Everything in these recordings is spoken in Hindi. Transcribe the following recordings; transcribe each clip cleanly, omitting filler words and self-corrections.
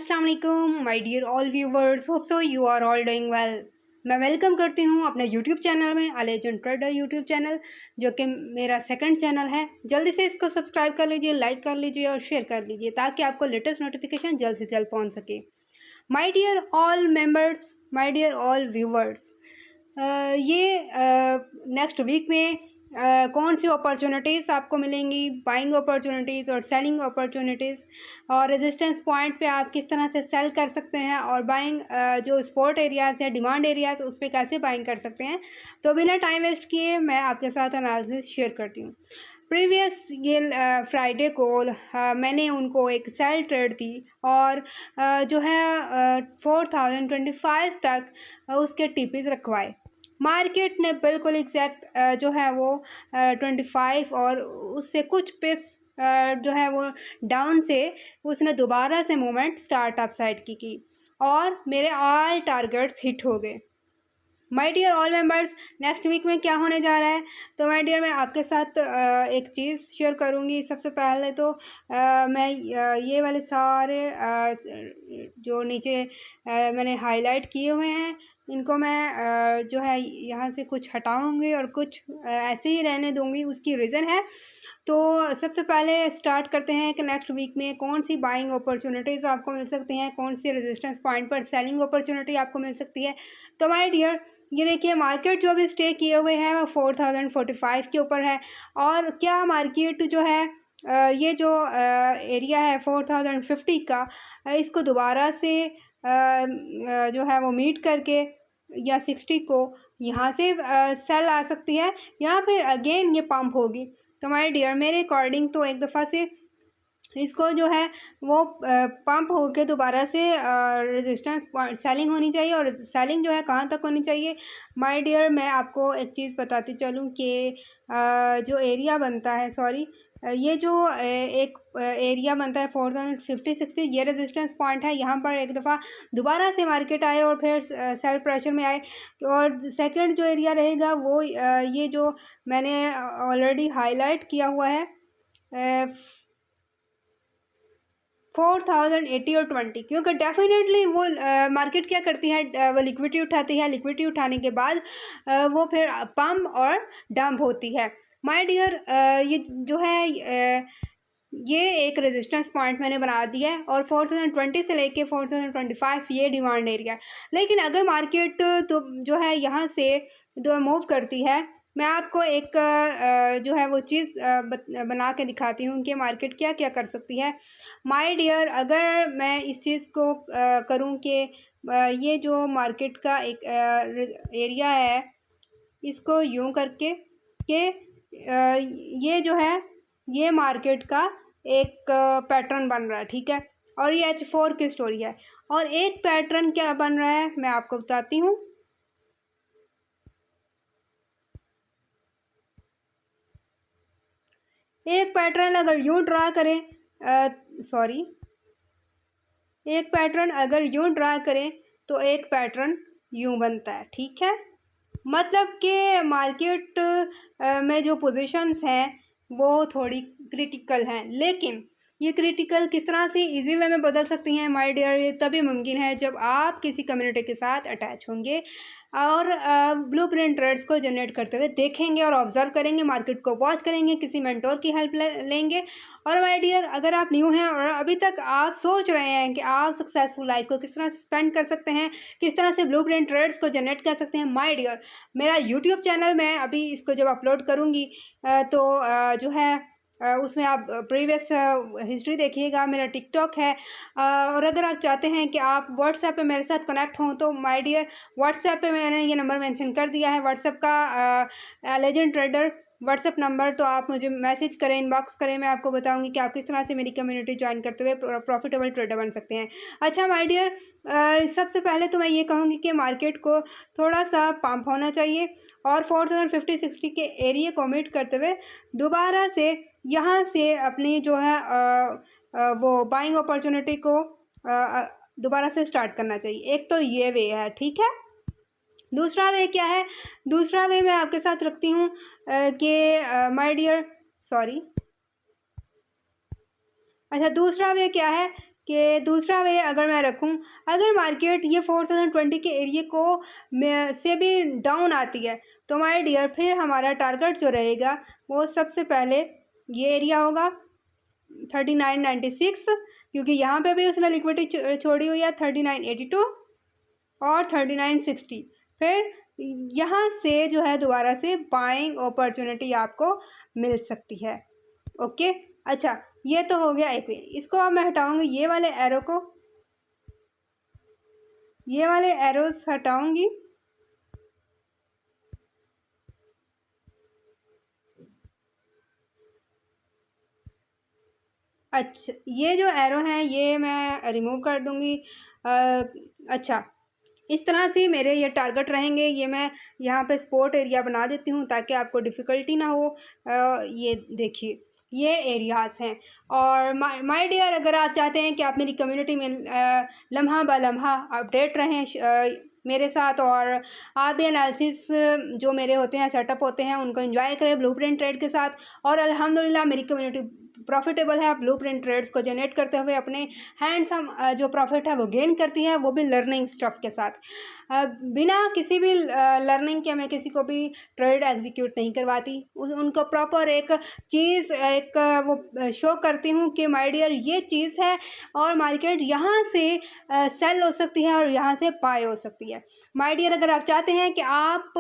अस्सलाम वालेकुम my dear all viewers, hope so you are all doing well. मैं वेलकम करती हूँ अपने यूट्यूब चैनल में, Al Agent Trader YouTube channel, जो कि मेरा सेकंड चैनल है। जल्दी से इसको सब्सक्राइब कर लीजिए, लाइक कर लीजिए और शेयर कर लीजिए ताकि आपको लेटेस्ट नोटिफिकेशन जल्द से जल्द पहुँच सके। My dear all members, my dear all viewers, ये नेक्स्ट वीक में कौन सी अपॉर्चुनिटीज़ आपको मिलेंगी, बाइंग अपॉर्चुनिटीज़ और सेलिंग अपॉर्चुनिटीज़, और रेजिस्टेंस पॉइंट पे आप किस तरह से सेल कर सकते हैं, और बाइंग जो स्पोर्ट एरियाज़ हैं, डिमांड एरियाज़, उस पर कैसे बाइंग कर सकते हैं। तो बिना टाइम वेस्ट किए मैं आपके साथ एनालिसिस शेयर करती हूँ। प्रीवियस ये फ्राइडे को मैंने उनको एक सेल ट्रेड दी और जो है 4025 तक उसके टीपीज़ रखवाए। मार्केट ने बिल्कुल एग्जैक्ट जो है वो 25 और उससे कुछ पिप्स जो है वो डाउन से उसने दोबारा से मूवमेंट स्टार्ट अप साइड की और मेरे ऑल टारगेट्स हिट हो गए। My dear all members, next week में क्या होने जा रहा है, तो माय डियर मैं आपके साथ एक चीज़ शेयर करूंगी। सबसे पहले तो मैं ये वाले सारे जो नीचे मैंने हाईलाइट किए हुए हैं, इनको मैं जो है यहाँ से कुछ हटाऊंगी और कुछ ऐसे ही रहने दूंगी। उसकी रीज़न है, तो सबसे पहले स्टार्ट करते हैं कि नेक्स्ट वीक में कौन सी बाइंग अपॉर्चुनिटीज़ आपको मिल सकती हैं, कौन सी रेजिस्टेंस पॉइंट पर सेलिंग अपॉर्चुनिटी आपको मिल सकती है। तो माय डियर, ये देखिए मार्केट जो अभी स्टे किए हुए हैं वो 4045 के ऊपर है। और क्या मार्केट जो है ये जो एरिया है 4050 का, इसको दोबारा से जो है वो मीट करके या 60 को यहाँ से सेल आ सकती है, या फिर अगेन ये पंप होगी। तो माय डियर, मेरे अकॉर्डिंग तो एक दफ़ा से इसको जो है वो पंप होके दोबारा से रेजिस्टेंस सेलिंग होनी चाहिए। और सेलिंग जो है कहाँ तक होनी चाहिए माय डियर, मैं आपको एक चीज़ बताती चलूँ कि जो एरिया बनता है, सॉरी, ये जो एक एरिया बनता है 4050-60, ये रेजिस्टेंस पॉइंट है। यहाँ पर एक दफ़ा दोबारा से मार्केट आए और फिर सेल प्रेशर में आए। और सेकंड जो एरिया रहेगा वो ये जो मैंने ऑलरेडी हाईलाइट किया हुआ है 4080 और 20, क्योंकि डेफिनेटली वो मार्केट क्या करती है, वो लिक्विडिटी उठाती है। लिक्विडिटी उठाने के बाद वो फिर पम्प और डंप होती है। माय डियर, ये जो है ये एक रेजिस्टेंस पॉइंट मैंने बना दिया है और 4020 से लेके 4025 ये डिमांड एरिया। लेकिन अगर मार्केट तो जो है यहाँ से जो मूव करती है, मैं आपको एक जो है वो चीज़ बना के दिखाती हूँ कि मार्केट क्या क्या कर सकती है। माय डियर, अगर मैं इस चीज़ को करूँ कि ये जो मार्केट का एक एरिया है, इसको यूं करके कि ये जो है ये मार्केट का एक पैटर्न बन रहा है, ठीक है। और ये H4 की स्टोरी है। और एक पैटर्न क्या बन रहा है मैं आपको बताती हूँ। एक पैटर्न अगर यूं ड्रा करें, सॉरी, एक पैटर्न अगर यूं ड्रा करें तो एक पैटर्न यूं बनता है, ठीक है। मतलब कि मार्केट में जो पोजीशंस हैं वो थोड़ी क्रिटिकल हैं, लेकिन ये क्रिटिकल किस तरह से इजी वे में बदल सकती हैं माय डियर, ये तभी मुमकिन है जब आप किसी कम्युनिटी के साथ अटैच होंगे और ब्लूप्रिंट ट्रेड्स को जनरेट करते हुए देखेंगे और ऑब्जर्व करेंगे, मार्केट को वॉच करेंगे, किसी मेंटोर की हेल्प लेंगे। और माय डियर, अगर आप न्यू हैं और अभी तक आप सोच रहे हैं कि आप सक्सेसफुल लाइफ को किस तरह से स्पेंड कर सकते हैं, किस तरह से ब्लूप्रिंट ट्रेड्स को जनरेट कर सकते हैं, माय डियर, मेरा यूट्यूब चैनल में अभी इसको जब अपलोड करूँगी तो जो है उसमें आप प्रीवियस हिस्ट्री देखिएगा। मेरा टिकटॉक है। और अगर आप चाहते हैं कि आप व्हाट्सएप पे मेरे साथ कनेक्ट हों तो माय डियर, व्हाट्सएप पे मैंने ये नंबर मेंशन कर दिया है, व्हाट्सएप का लेजेंड ट्रेडर व्हाट्सएप नंबर। तो आप मुझे मैसेज करें, इनबॉक्स करें, मैं आपको बताऊंगी कि आप किस तरह से मेरी कम्युनिटी ज्वाइन करते हुए प्रॉफिटेबल ट्रेडर बन सकते हैं। अच्छा माय डियर, सबसे पहले तो मैं ये कहूँगी कि मार्केट को थोड़ा सा पंप होना चाहिए और 4050-60 के एरिया को मीट करते हुए दोबारा से यहाँ से अपनी जो है वो बाइंग अपॉर्चुनिटी को दोबारा से स्टार्ट करना चाहिए। एक तो ये वे है, ठीक है। दूसरा वे क्या है, दूसरा वे मैं आपके साथ रखती हूँ कि माय डियर, सॉरी, अच्छा, दूसरा वे क्या है कि दूसरा वे अगर मैं रखूं, अगर मार्केट ये 4020 के एरिया को से भी डाउन आती है तो माय डियर फिर हमारा टारगेट जो रहेगा वो सबसे पहले ये एरिया होगा 3996, क्योंकि यहाँ पे भी उसने लिक्विडिटी छोड़ी हुई है 3982 और 3960। फिर यहाँ से जो है दोबारा से बाइंग अपॉर्चुनिटी आपको मिल सकती है। ओके, अच्छा ये तो हो गया एक। इसको अब मैं हटाऊंगी, ये वाले एरो को, ये वाले एरोस हटाऊंगी। अच्छा ये जो एरो हैं ये मैं रिमूव कर दूंगी। अच्छा इस तरह से मेरे ये टारगेट रहेंगे। ये मैं यहाँ पे सपोर्ट एरिया बना देती हूँ ताकि आपको डिफ़िकल्टी ना हो। ये देखिए ये एरियाज़ हैं। और माय डियर, अगर आप चाहते हैं कि आप मेरी कम्युनिटी में लम्हा ब लम्हा अपडेट रहें मेरे साथ, और आप भी एनालिसिस जो मेरे होते हैं सेटअप होते हैं उनको एंजॉय करें ब्लूप्रिंट ट्रेड के साथ, और अल्हम्दुलिल्लाह मेरी कम्युनिटी प्रॉफिटेबल है, ब्लूप्रिंट ट्रेड्स को जनरेट करते हुए अपने हैंड्स हम जो प्रॉफिट है वो गेन करती है, वो भी लर्निंग स्टफ के साथ। बिना किसी भी लर्निंग के मैं किसी को भी ट्रेड एग्जीक्यूट नहीं करवाती। उनको प्रॉपर एक चीज़ एक वो शो करती हूँ कि माय डियर ये चीज़ है और मार्केट यहाँ से सेल हो सकती है और यहाँ से बाय हो सकती है। माय डियर, अगर आप चाहते हैं कि आप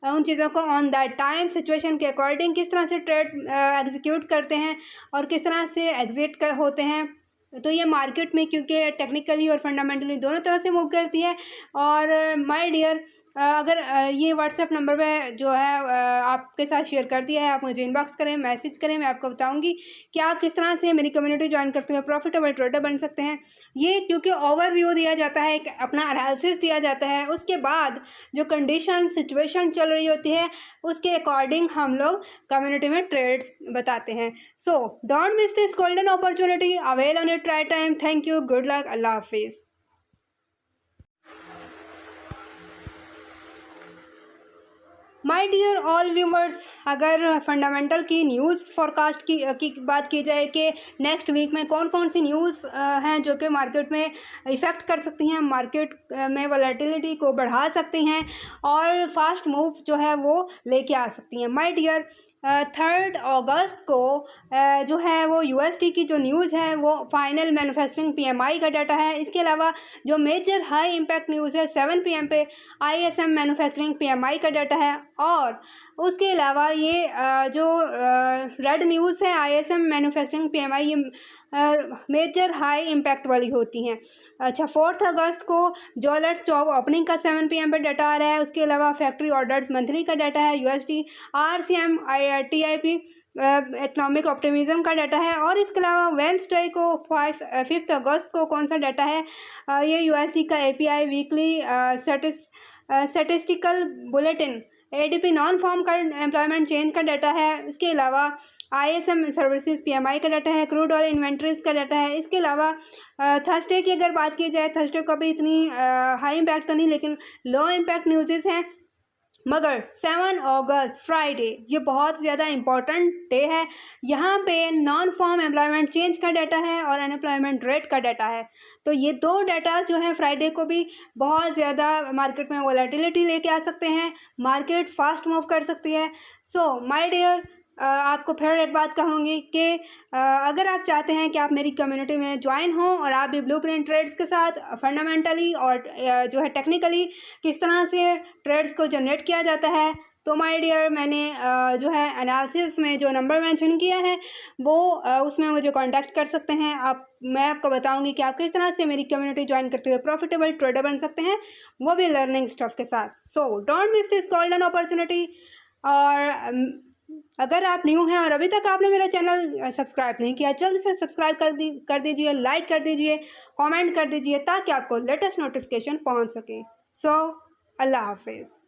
उन चीज़ों को ऑन दैट टाइम सिचुएशन के अकॉर्डिंग किस तरह से ट्रेड एग्जीक्यूट करते हैं और किस तरह से एग्जिट कर होते हैं, तो ये मार्केट में क्योंकि टेक्निकली और फंडामेंटली दोनों तरह से मूव करती है। और माय डियर, अगर ये व्हाट्सएप नंबर पे जो है आपके साथ शेयर कर दिया है, आप मुझे इनबॉक्स करें, मैसेज करें, मैं आपको बताऊंगी कि आप किस तरह से मेरी कम्युनिटी ज्वाइन करते हुए प्रॉफिटेबल ट्रेडर बन सकते हैं। ये क्योंकि ओवरव्यू दिया जाता है, एक अपना एनालिसिस दिया जाता है, उसके बाद जो कंडीशन सिचुएशन चल रही होती है उसके अकॉर्डिंग हम लोग कम्युनिटी में ट्रेड्स बताते हैं। So don't miss this golden opportunity, avail on it right time. Thank you, good luck, अल्लाह हाफिज़। माय डियर ऑल व्यूवर्स, अगर फंडामेंटल की न्यूज़ फोरकास्ट की बात की जाए कि नेक्स्ट वीक में कौन कौन सी न्यूज़ हैं जो कि मार्केट में इफ़ेक्ट कर सकती हैं, मार्केट में वॉलेटिलिटी को बढ़ा सकती हैं और फास्ट मूव जो है वो लेके आ सकती हैं। माय डियर, 3 अगस्त को जो है वो यूएसडी की जो न्यूज़ है वो फाइनल मैन्युफैक्चरिंग पीएमआई का डाटा है। इसके अलावा जो मेजर हाई इम्पैक्ट न्यूज़ है 7 PM पे आईएसएम मैन्युफैक्चरिंग पीएमआई का डाटा है। और उसके अलावा ये जो रेड न्यूज़ है आईएसएम मैन्युफैक्चरिंग पीएमआई, ये मेजर हाई इम्पैक्ट वाली होती हैं। अच्छा, 4 अगस्त को ज्वेलर्स जॉब ओपनिंग का 7 PM पर डाटा आ रहा है। उसके अलावा फैक्ट्री ऑर्डर्स मंथली का डाटा है, USD RCM TIP economic optimism का डाटा है। और इसके अलावा वेडनेसडे को 5 अगस्त को कौन सा डाटा है, ये यूएसडी का API weekly statistical bulletin ADP non farm का एम्प्लॉयमेंट चेंज का डाटा है। इसके अलावा आईएसएम सर्विसेज पीएमआई का डाटा है, क्रूड ऑयल इन्वेंट्रीज का डाटा है। इसके अलावा थर्सडे की अगर बात की जाए, थर्सडे को भी इतनी हाई इम्पैक्ट तो नहीं लेकिन लो इम्पैक्ट न्यूज़ हैं, मगर 7 अगस्त फ्राइडे ये बहुत ज़्यादा इम्पॉर्टेंट डे है। यहाँ पे नॉन फॉर्म एम्प्लॉयमेंट चेंज का डाटा है और अनएम्प्लॉयमेंट रेट का डाटा है। तो ये दो डाटा जो है फ्राइडे को भी बहुत ज़्यादा मार्केट में वॉलेटिलिटी लेके आ सकते हैं, मार्केट फास्ट मूव कर सकती है। सो माय डियर, आपको फिर एक बात कहूँगी कि अगर आप चाहते हैं कि आप मेरी कम्युनिटी में ज्वाइन हों और आप भी ब्लूप्रिंट ट्रेड्स के साथ फंडामेंटली और जो है टेक्निकली किस तरह से ट्रेड्स को जनरेट किया जाता है, तो माय डियर मैंने जो है एनालिसिस में जो नंबर मेंशन किया है वो उसमें मुझे कांटेक्ट कर सकते हैं आप। मैं आपको बताऊंगी कि आप किस तरह से मेरी कम्युनिटी ज्वाइन करते हुए प्रॉफिटेबल ट्रेडर बन सकते हैं, वो भी लर्निंग स्टफ के साथ। सो don't miss this golden opportunity. और अगर आप न्यू हैं और अभी तक आपने मेरा चैनल सब्सक्राइब नहीं किया, जल्द से सब्सक्राइब कर दीजिए, लाइक कर दीजिए, कमेंट कर दीजिए ताकि आपको लेटेस्ट नोटिफिकेशन पहुंच सके। सो अल्लाह हाफिज़।